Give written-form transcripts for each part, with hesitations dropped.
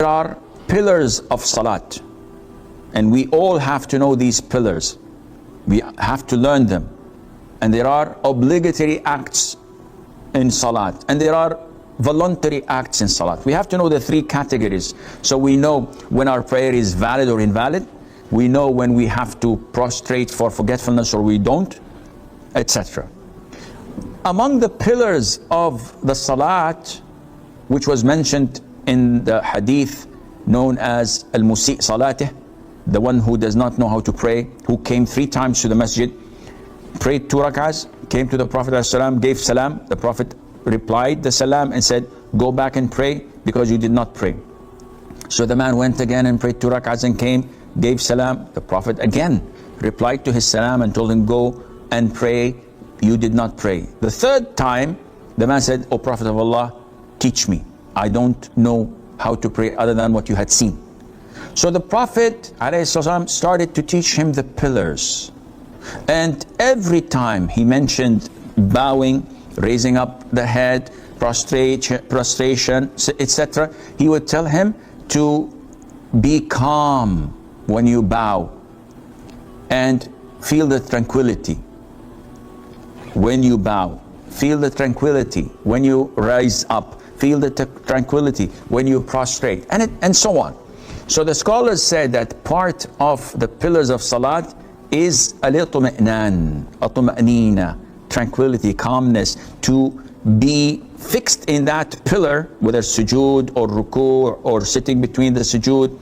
There are pillars of salat, and we all have to know these pillars. We have to learn them. And there are obligatory acts in salat, and there are voluntary acts in salat. We have to know the three categories, so we know when our prayer is valid or invalid. We know when we have to prostrate for forgetfulness or we don't, etc. Among the pillars of the salat, which was mentioned in the hadith known as al-musi' salatih, the one who does not know how to pray, who came 3 times to the masjid, prayed 2 rak'ahs, came to the Prophet ﷺ, gave salam. The Prophet replied the salam and said, go back and pray because you did not pray. So the man went again and prayed 2 rak'ahs and came, gave salam. The Prophet again replied to his salam and told him, go and pray, you did not pray. The 3rd time, the man said, O Prophet of Allah, teach me. I don't know how to pray other than what you had seen. So the Prophet ﷺ started to teach him the pillars. And every time he mentioned bowing, raising up the head, prostration, etc., he would tell him to be calm when you bow and feel the tranquility when you bow. Feel the tranquility when you rise up. Feel the tranquility when you prostrate, and so on. So the scholars said that part of the pillars of salat is al-itma'nan, tranquility, calmness, to be fixed in that pillar, whether sujood or ruku' or sitting between the sujood,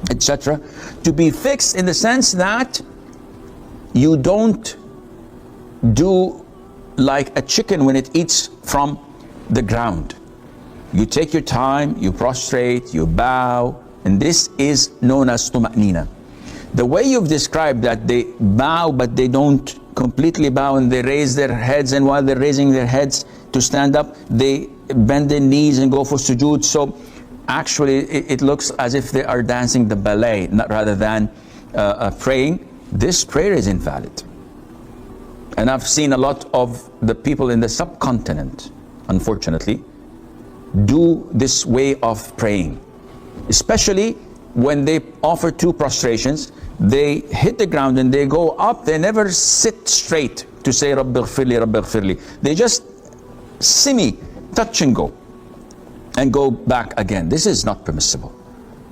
etc. To be fixed in the sense that you don't do like a chicken when it eats from the ground. You take your time, you prostrate, you bow, and this is known as tuma'nina. The way you've described that they bow but they don't completely bow and they raise their heads, and while they're raising their heads to stand up, they bend their knees and go for sujood. So actually it looks as if they are dancing the ballet rather than praying. This prayer is invalid. And I've seen a lot of the people in the subcontinent, unfortunately, do this way of praying. Especially when they offer 2 prostrations, they hit the ground and they go up. They never sit straight to say Rabbi ghfirli, Rabbi ghfirli. They just touch and go back again. This is not permissible.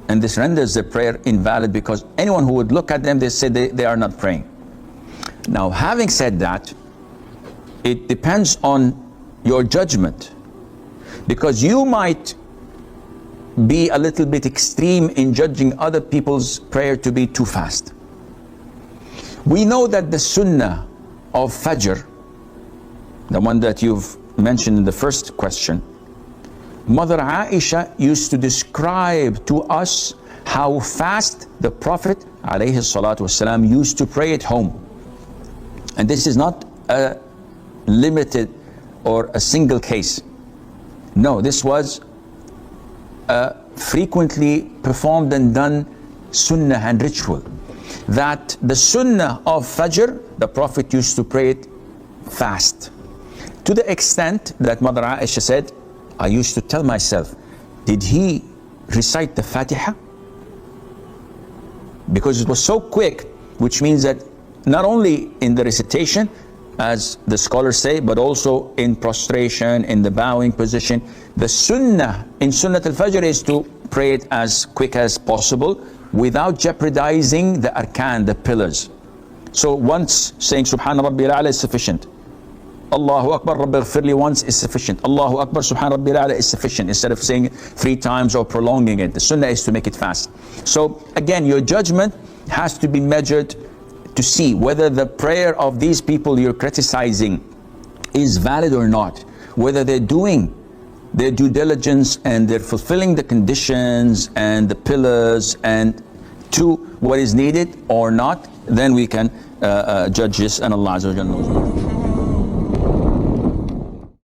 And this renders the prayer invalid, because anyone who would look at them, they say they are not praying. Now, having said that, it depends on your judgment, because you might be a little bit extreme in judging other people's prayer to be too fast. We know that the sunnah of Fajr, the one that you've mentioned in the first question, Mother Aisha used to describe to us how fast the Prophet ﷺ used to pray at home. And this is not a limited or a single case. No, this was frequently performed and done sunnah and ritual. That the sunnah of Fajr, the Prophet used to pray it fast. To the extent that Mother Aisha said, I used to tell myself, did he recite the Fatiha? Because it was so quick, which means that not only in the recitation, as the scholars say, but also in prostration, in the bowing position. The sunnah in Sunnat al-Fajr is to pray it as quick as possible without jeopardizing the arkan, the pillars. So once saying Subhana Rabbil A'la is sufficient. Allahu Akbar Rabbi ghfirli once is sufficient. Allahu Akbar Subhana Rabbil A'la is sufficient, instead of saying 3 times or prolonging it. The sunnah is to make it fast. So again, your judgment has to be measured to see whether the prayer of these people you're criticizing is valid or not, whether they're doing their due diligence and they're fulfilling the conditions and the pillars and to what is needed or not. Then we can judge this, and Allah Azza wa Jalla knows.